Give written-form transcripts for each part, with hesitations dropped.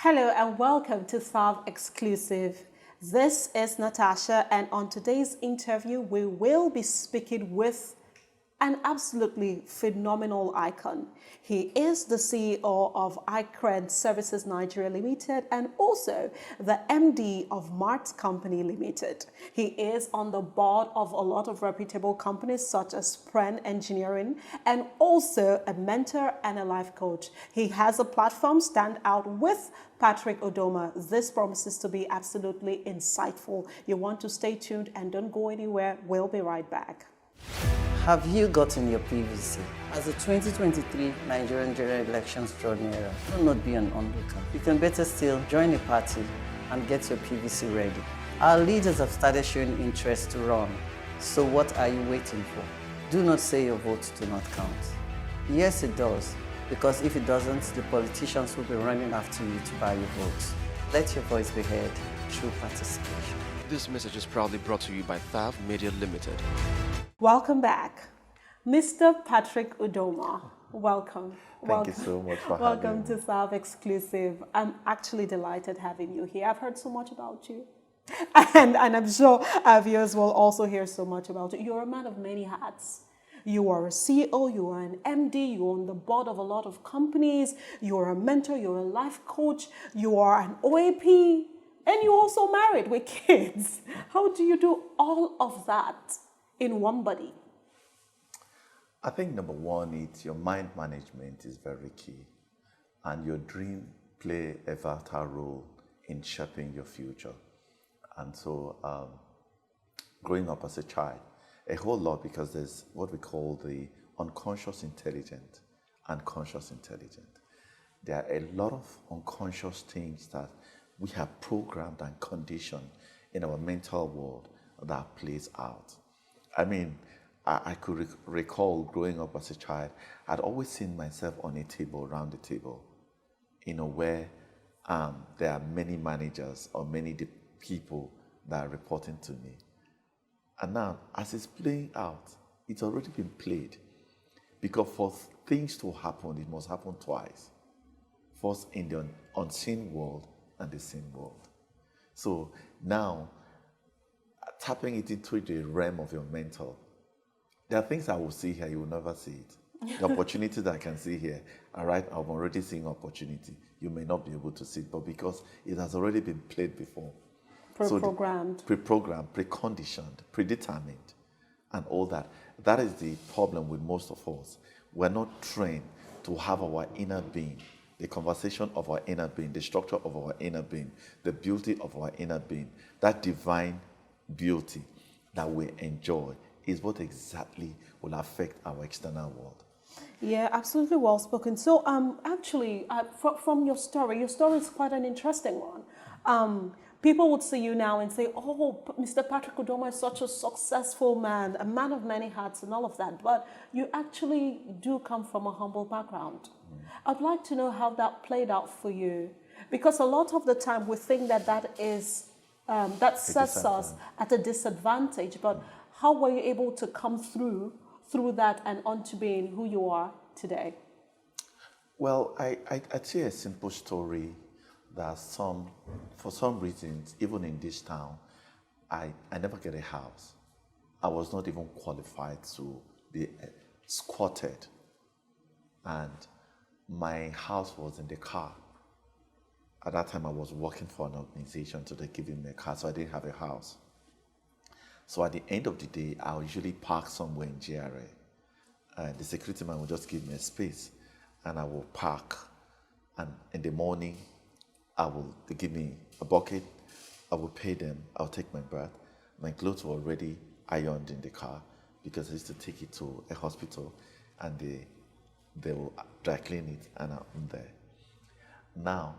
Hello and welcome to Thav Exclusive. This is Natasha, and on today's interview, we will be speaking with an absolutely phenomenal icon. He is the CEO of iCred Services Nigeria Limited and also the MD of Mart Company Limited. He is on the board of a lot of reputable companies such as Pren Engineering and also a mentor and a life coach. He has a platform, Stand Out with Patrick Uduma. This promises to be absolutely insightful. You want to stay tuned and don't go anywhere. We'll be right back. Have you gotten your PVC? As the 2023 Nigerian general elections draw nearer, do not be an onlooker. You can better still join a party and get your PVC ready. Our leaders have started showing interest to run, so what are you waiting for? Do not say your votes do not count. Yes, it does, because if it doesn't, the politicians will be running after you to buy your votes. Let your voice be heard through participation. This message is proudly brought to you by Thav Media Limited. Welcome back. Mr. Patrick Uduma, welcome. Thank you so much for having Welcome me. to Thav Exclusive. I'm actually delighted having you here. I've heard so much about you. And I'm sure our viewers will also hear so much about you. You're a man of many hats. You are a CEO, you are an MD, you're on the board of a lot of companies, you're a mentor, you're a life coach, you are an OAP, and you're also married with kids. How do you do all of that in one body? I think number one, it's your mind management is very key, and your dream play a vital role in shaping your future. And so, growing up as a child, a whole lot, because there's what we call the unconscious intelligent and conscious intelligent. There are a lot of unconscious things that we have programmed and conditioned in our mental world that plays out. I mean, I could recall growing up as a child, I'd always seen myself on a table, around the table, where there are many managers or many people that are reporting to me. And now, as it's playing out, it's already been played. Because for things to happen, it must happen twice. First in the unseen world and the seen world. So now, tapping it into the realm of your mental, there are things I will see here, you will never see it. The opportunity that I can see here, all right, I'm already seeing opportunity. You may not be able to see it, but because it has already been played before. Pre-programmed. Pre-programmed, preconditioned, predetermined, and all that. That is the problem with most of us. We're not trained to have our inner being, the conversation of our inner being, the structure of our inner being, the beauty of our inner being, that divine beauty that we enjoy is what exactly will affect our external world. Yeah, absolutely well spoken. So, actually, from your story is quite an interesting one. People would see you now and say, oh, Mr. Patrick Uduma is such a successful man, a man of many hats and all of that. But you actually do come from a humble background. I'd like to know how that played out for you. Because a lot of the time we think that is, that sets us at a disadvantage. But how were you able to come through that and onto being who you are today? Well, I'd say a simple story that for some reasons, even in this town, I never get a house. I was not even qualified to be squatted. And my house was in the car. At that time, I was working for an organization, so they're giving me a car, so I didn't have a house. So at the end of the day, I'll usually park somewhere in GRA. And the security man will just give me a space, and I will park. And in the morning, they give me a bucket, I will pay them, I'll take my bath. My clothes were already ironed in the car because I used to take it to a hospital and they will dry clean it and I'm there. Now,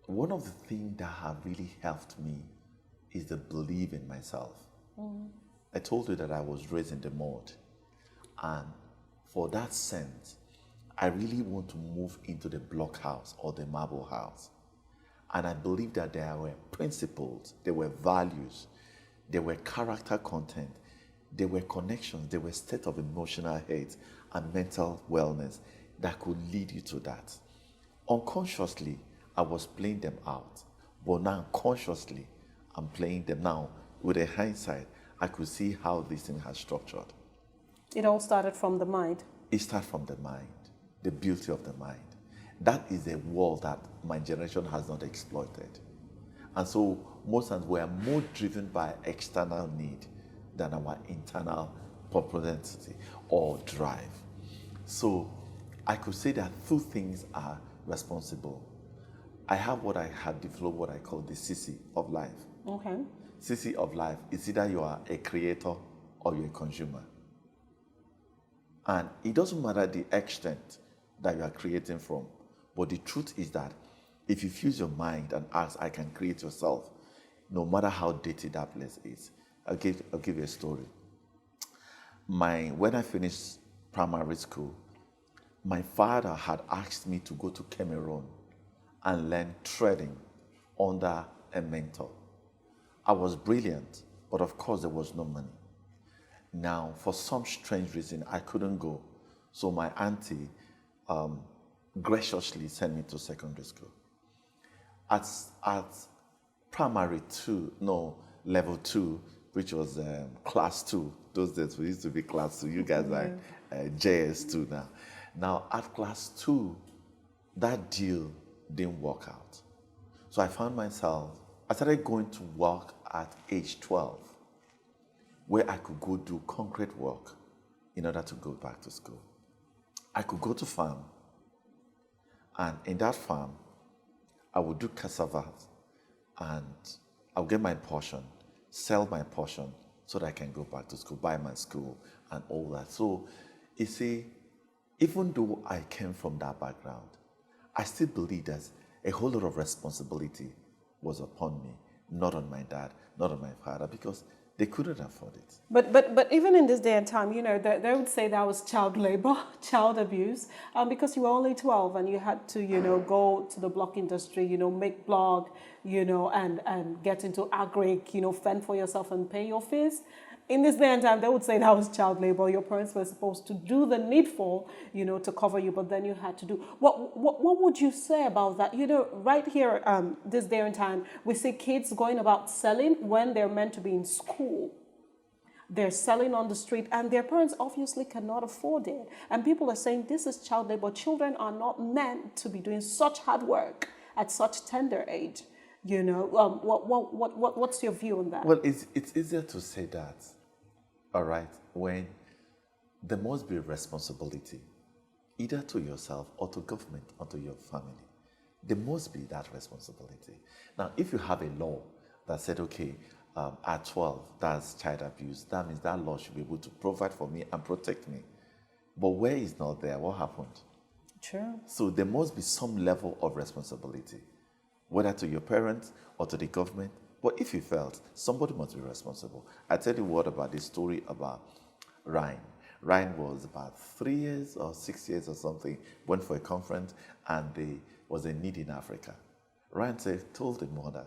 one of the things that have really helped me is the belief in myself. I told you that I was raised in the mud, and for that sense, I really want to move into the block house or the marble house. And I believe that there were principles, there were values, there were character content, there were connections, there were state of emotional health and mental wellness that could lead you to that. Unconsciously, I was playing them out. But now, consciously, I'm playing them now. With a hindsight, I could see how this thing has structured. It all started from the mind. It starts from the mind, the beauty of the mind. That is a world that my generation has not exploited. And so most times we are more driven by external need than our internal propensity or drive. So I could say that two things are responsible. I have what I had developed, what I call the CC of life. Okay. CC of life is either you are a creator or you're a consumer. And it doesn't matter the extent that you are creating from, but the truth is that if you fuse your mind and ask, I can create yourself, no matter how dirty that place is. I'll give you a story. When I finished primary school, my father had asked me to go to Cameroon and learn trading under a mentor. I was brilliant, but of course there was no money. Now, for some strange reason, I couldn't go. So my auntie graciously sent me to secondary school. At level 2, which was class 2. Those days we used to be class 2. You guys are JS2 now. Now, at class 2, that deal didn't work out. So I started going to work at age 12, where I could go do concrete work in order to go back to school. I could go to farm, and in that farm, I would do cassava, and I'll get my portion, sell my portion, so that I can go back to school, buy my school, and all that. So, you see, even though I came from that background, I still believe that a whole lot of responsibility was upon me, not on my dad, not on my father, because they couldn't afford it. But even in this day and time, they would say that was child labor, child abuse, because you were only 12 and you had to, go to the block industry, make blog, and get into agric, fend for yourself and pay your fees. In this day and time, they would say that was child labor. Your parents were supposed to do the needful, to cover you, but then you had to do. What would you say about that? Right here, this day and time, we see kids going about selling when they're meant to be in school. They're selling on the street, and their parents obviously cannot afford it. And people are saying this is child labor. Children are not meant to be doing such hard work at such tender age. What's your view on that? Well, it's easier to say that, all right, when there must be a responsibility, either to yourself or to government or to your family. There must be that responsibility. Now, if you have a law that said, okay, at 12, that's child abuse, that means that law should be able to provide for me and protect me. But where it's not there, what happened? True. So there must be some level of responsibility, whether to your parents or to the government. But if you felt, somebody must be responsible. I tell you what about this story about Ryan. Ryan was about 3 years or 6 years or something, went for a conference, and there was a need in Africa. Ryan told the mother,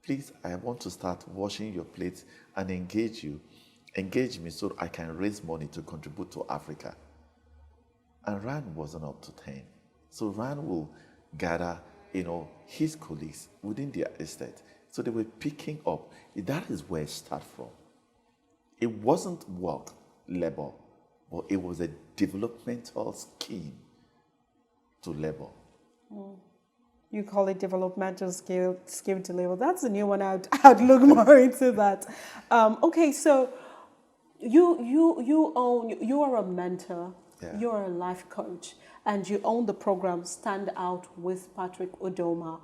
please, I want to start washing your plates and engage me so I can raise money to contribute to Africa. And Ryan wasn't up to 10. So Ryan will gather his colleagues within their estate. So they were picking up. That is where it started from. It wasn't work, labor, but it was a developmental scheme to labor. You call it developmental scheme to labor. That's a new one. I'd look more into that. Okay, so you are a mentor. Yeah. You're a life coach, and you own the program Stand Out with Patrick Uduma.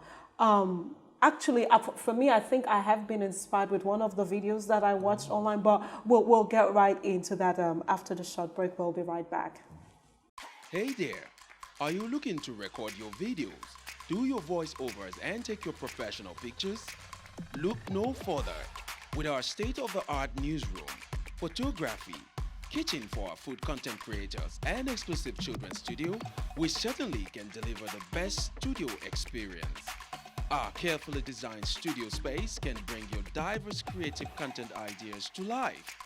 Actually, for me, I think I have been inspired with one of the videos that I watched online, but we'll get right into that after the short break. We'll be right back. Hey there! Are you looking to record your videos, do your voiceovers, and take your professional pictures? Look no further. With our state-of-the-art newsroom, photography, kitchen for our food content creators, and exclusive children's studio, we certainly can deliver the best studio experience. Our carefully designed studio space can bring your diverse creative content ideas to life.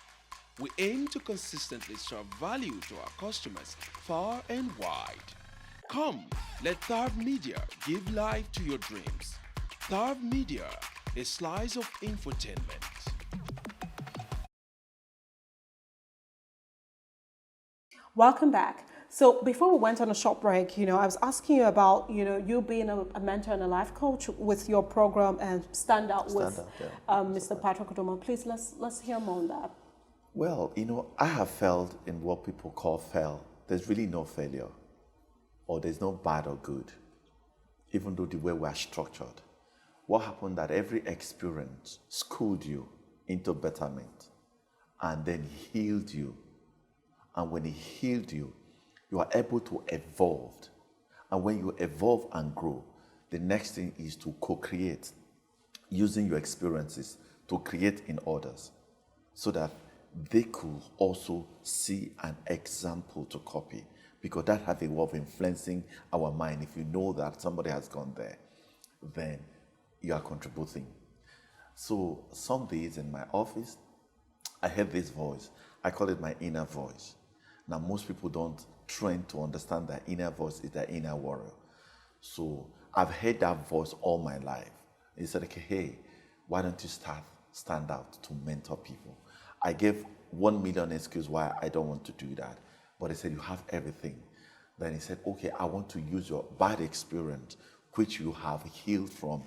We aim to consistently serve value to our customers far and wide. Come, let Thav Media give life to your dreams. Thav Media, a slice of infotainment. Welcome back. So before we went on a short break, I was asking you about, you being a mentor and a life coach with your program and Stand Out with Mr. Patrick Uduma. Please, let's hear more on that. Well, I have failed in what people call fail. There's really no failure, or there's no bad or good, even though the way we are structured. What happened that every experience schooled you into betterment and then healed you. And when it healed you, you are able to evolve. And when you evolve and grow, the next thing is to co-create, using your experiences to create in others so that they could also see an example to copy, because that has a way of influencing our mind. If you know that somebody has gone there, then you are contributing. So some days in my office, I heard this voice. I call it my inner voice. Now, most people don't train to understand that inner voice is the inner warrior. So I've heard that voice all my life. He said, okay, hey, why don't you stand out to mentor people? I gave 1 million excuses why I don't want to do that. But he said, you have everything. Then he said, okay, I want to use your bad experience, which you have healed from.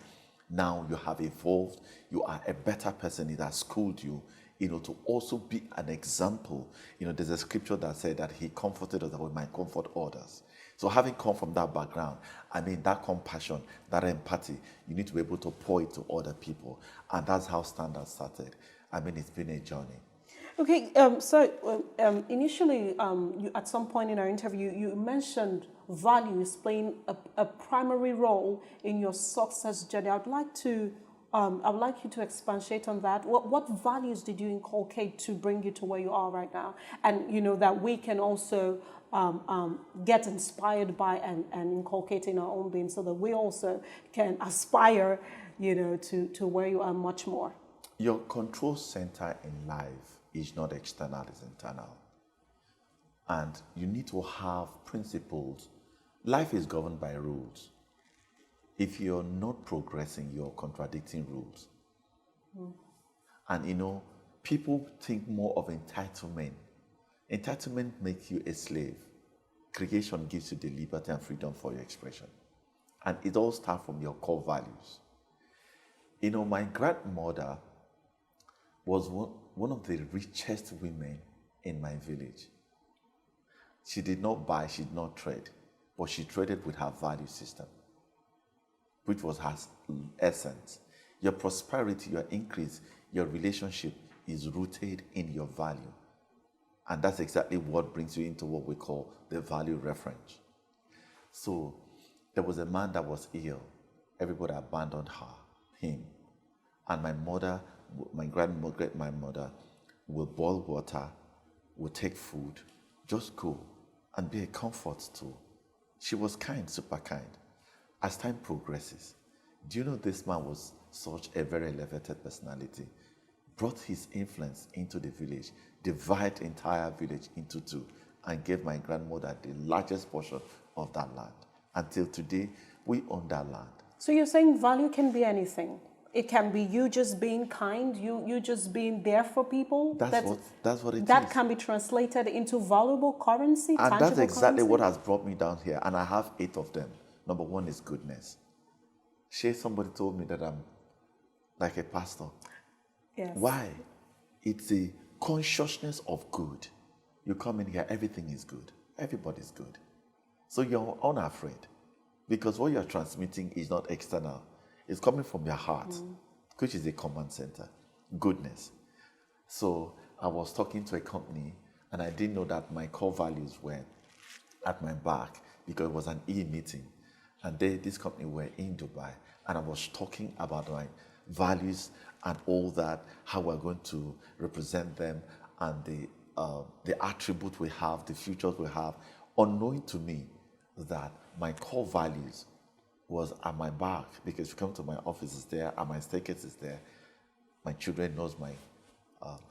Now you have evolved. You are a better person. It has schooled you, to also be an example. There's a scripture that said that he comforted us that we might comfort others. So having come from that background, that compassion, that empathy, you need to be able to pour it to other people. And that's how Stand Out started. It's been a journey. Okay, initially, you, at some point in our interview, you mentioned values playing a primary role in your success journey. I would like you to expatiate on that. What values did you inculcate to bring you to where you are right now? And that we can also get inspired by and inculcate in our own being, so that we also can aspire, to where you are much more. Your control center in life is not external, it's internal. And you need to have principles. Life is governed by rules. If you're not progressing, you're contradicting rules. And people think more of entitlement. Entitlement makes you a slave. Creation gives you the liberty and freedom for your expression. And it all starts from your core values. My grandmother was one of the richest women in my village. She did not buy, she did not trade, but she traded with her value system, which was her essence. Your prosperity, your increase, your relationship is rooted in your value. And that's exactly what brings you into what we call the value reference. So there was a man that was ill. Everybody abandoned him. And my mother, my grandmother, will boil water, will take food, just go and be a comfort to. She was kind, super kind. As time progresses, do you know this man was such a very elevated personality? Brought his influence into the village, divided the entire village into two, and gave my grandmother the largest portion of that land. Until today, we own that land. So you're saying value can be anything? It can be you just being kind, you just being there for people. That's what it is. That can be translated into valuable currency, and tangible that's exactly currency? what has brought me down here. And I have 8 of them. Number 1 is goodness. Somebody told me that I'm like a pastor. Yes. Why? It's a consciousness of good. You come in here, everything is good. Everybody's good. So you're unafraid, because what you're transmitting is not external. It's coming from your heart, which is a command center. Goodness. So I was talking to a company, and I didn't know that my core values were at my back, because it was an e-meeting. And this company were in Dubai, and I was talking about my values and all that, how we're going to represent them, and the attribute we have, the futures we have, unknowing to me that my core values was at my back, because if you come to my office, it's there, and my staircase is there. My children knows my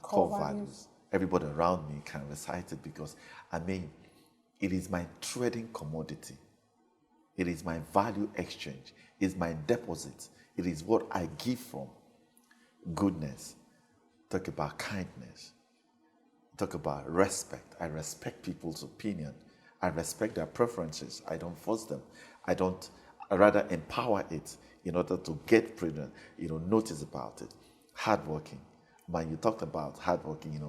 core values. Everybody around me can recite it, because it is my trading commodity. It is my value exchange. It's my deposit. It is what I give from. Goodness. Talk about kindness. Talk about respect. I respect people's opinion. I respect their preferences. I don't force them. I rather empower it in order to get notice about it. Hardworking. Man, you talked about hardworking,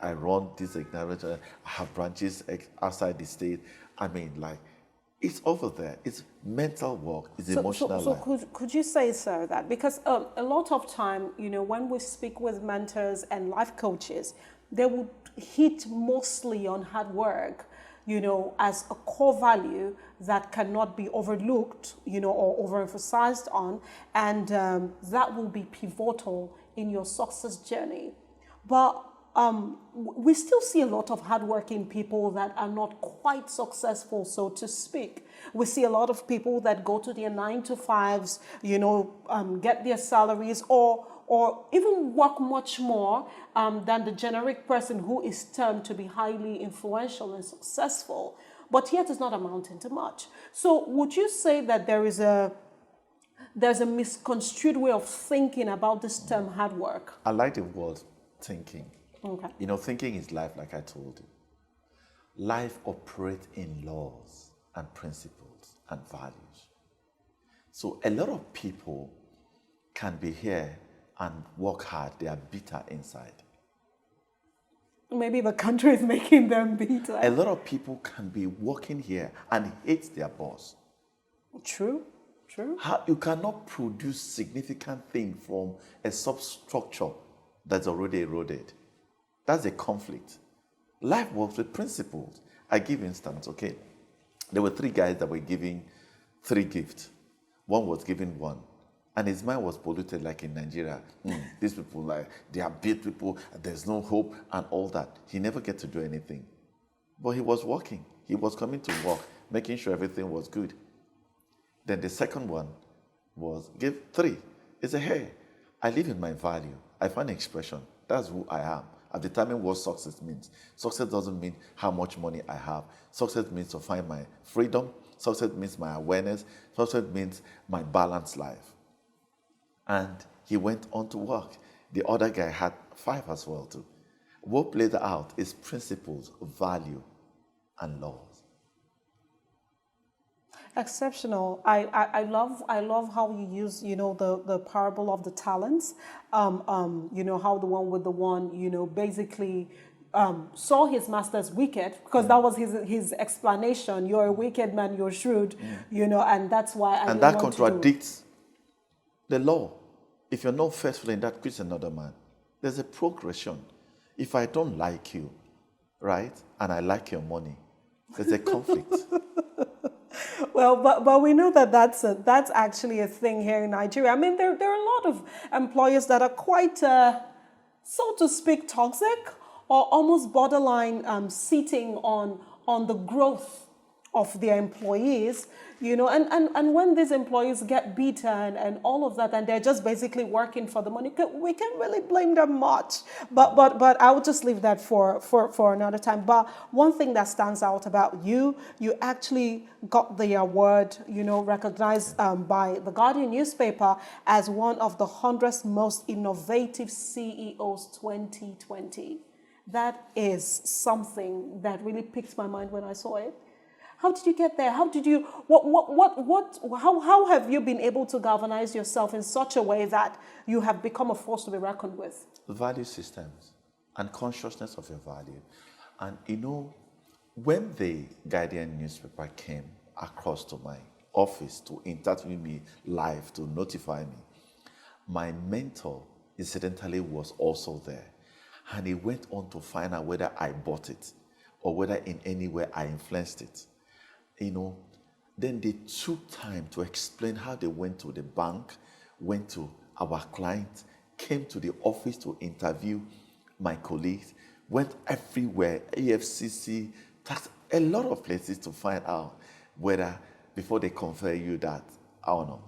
I run this acknowledgement. I have branches outside the state. I mean, like, it's over there. It's mental work. It's emotional so life. could you say, sir, that because a lot of time, when we speak with mentors and life coaches, they would hit mostly on hard work, as a core value that cannot be overlooked, or overemphasized on, and that will be pivotal in your success journey. But we still see a lot of hardworking people that are not quite successful, so to speak. We see a lot of people that go to their 9-to-5s, get their salaries, or even work much more than the generic person who is termed to be highly influential and successful, but yet is not amounting to much. So would you say that there's a misconstrued way of thinking about this term hard work? I like the word thinking. Okay. Thinking is life, like I told you. Life operates in laws and principles and values. So a lot of people can be here and work hard. They are bitter inside. Maybe the country is making them bitter. A lot of people can be working here and hate their boss. True. How you cannot produce significant thing from a substructure that's already eroded. That's a conflict. Life works with principles. I give instance, okay? There were 3 guys that were giving 3 gifts. One was giving 1. And his mind was polluted like in Nigeria. These people, they are bad people, there's no hope and all that. He never get to do anything. But he was working. He was coming to work, making sure everything was good. Then the second one was give 3. He said, hey, I live in my value. I find expression. That's who I am. I've determined what success means. Success doesn't mean how much money I have. Success means to find my freedom. Success means my awareness. Success means my balanced life. And he went on to work. The other guy had 5 as well too. What played out is principles, value, and laws. Exceptional. I love how you use the parable of the talents. How the one with the one basically saw his master's wicked, because that was his explanation. You're a wicked man. You're shrewd. And that's why. And that contradicts the law. If you're not faithful in that, quit another man. There's a progression. If I don't like you, right, and I like your money, there's a conflict. Well, but we know that that's actually a thing here in Nigeria. I mean, there are a lot of employers that are quite, so to speak, toxic, or almost borderline sitting on the growth of their employees, and when these employees get beaten and all of that, and they're just basically working for the money, we can't really blame them much. But I would just leave that for another time. But one thing that stands out about you actually got the award, recognized by the Guardian newspaper as one of the 100 most innovative CEOs 2020. That is something that really piqued my mind when I saw it. How did you get there? How did you, how have you been able to galvanize yourself in such a way that you have become a force to be reckoned with? Value systems and consciousness of your value. And when the Guardian newspaper came across to my office to interview me live, to notify me, my mentor incidentally was also there. And he went on to find out whether I bought it or whether in any way I influenced it. Then they took time to explain how they went to the bank, went to our client, came to the office to interview my colleagues, went everywhere, AFCC, tax, a lot of places to find out whether, before they confer you that, I don't know.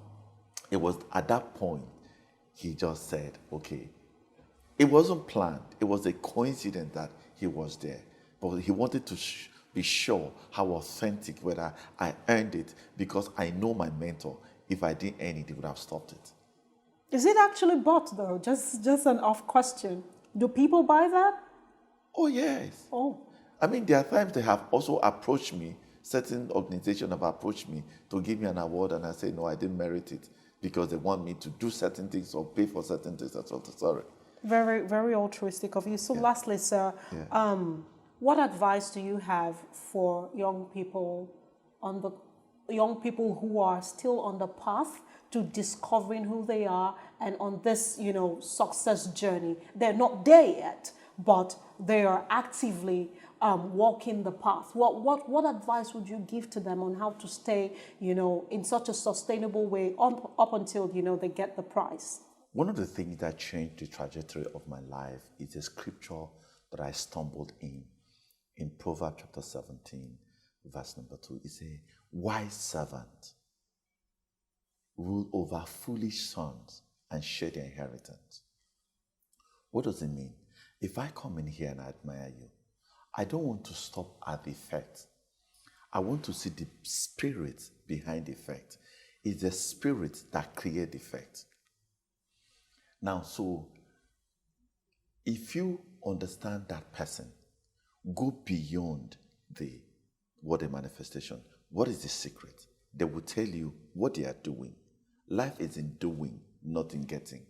It was at that point, he just said, okay. It wasn't planned. It was a coincidence that he was there. But he wanted be sure how authentic, whether I earned it, because I know my mentor. If I didn't earn it, he would have stopped it. Is it actually bought though? Just an off question. Do people buy that? Oh, yes. Oh. I mean, there are times they have also approached me, certain organizations have approached me to give me an award, and I say, no, I didn't merit it, because they want me to do certain things or pay for certain things. That's all. Sorry. Very, very altruistic of you. So lastly, sir, what advice do you have for young people who are still on the path to discovering who they are and on this, success journey? They're not there yet, but they are actively walking the path. What advice would you give to them on how to stay, in such a sustainable way up until, they get the prize? One of the things that changed the trajectory of my life is a scripture that I stumbled in Proverbs chapter 17, verse number 2. It says, wise servant rule over foolish sons and share their inheritance. What does it mean? If I come in here and I admire you, I don't want to stop at the effect. I want to see the spirit behind the effect. It's the spirit that creates the effect. Now, so if you understand that person, go beyond the manifestation. What is the secret? They will tell you what they are doing. Life is in doing, not in getting.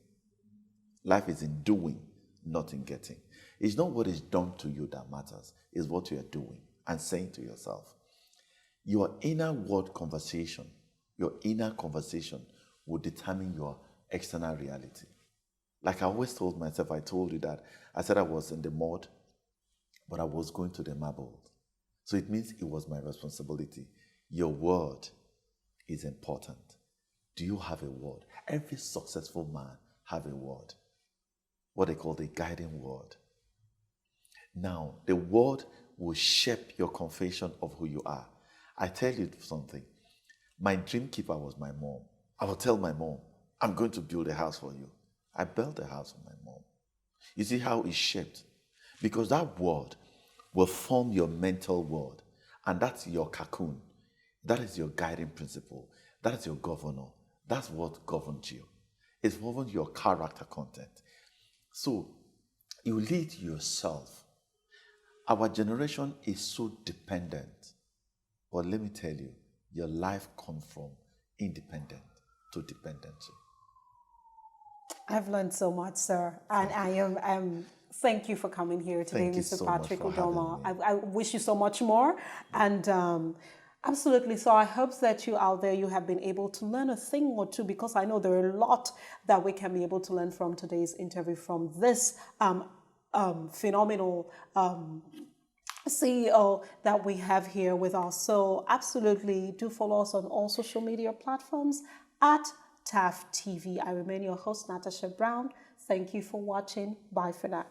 Life is in doing, not in getting. It's not what is done to you that matters. It's what you are doing and saying to yourself. Your inner word conversation, your inner conversation will determine your external reality. Like I always told myself, I told you that I said I was in the mud, but I was going to the marble. So it means it was my responsibility. Your word is important. Do you have a word? Every successful man have a word. What they call the guiding word. Now, the word will shape your confession of who you are. I tell you something. My dream keeper was my mom. I will tell my mom, I'm going to build a house for you. I built a house for my mom. You see how it's shaped? Because that word will form your mental world. And that's your cocoon. That is your guiding principle. That is your governor. That's what governs you. It's governs your character content. So you lead yourself. Our generation is so dependent. But let me tell you, your life comes from independent to dependency. I've learned so much, sir. And I am thank you for coming here today, Mr. Patrick Uduma. I wish you so much more. And absolutely. So I hope that you out there, you have been able to learn a thing or two, because I know there are a lot that we can be able to learn from today's interview from this phenomenal CEO that we have here with us. So absolutely do follow us on all social media platforms at Thavtv. I remain your host, Natasha Brown. Thank you for watching. Bye for now.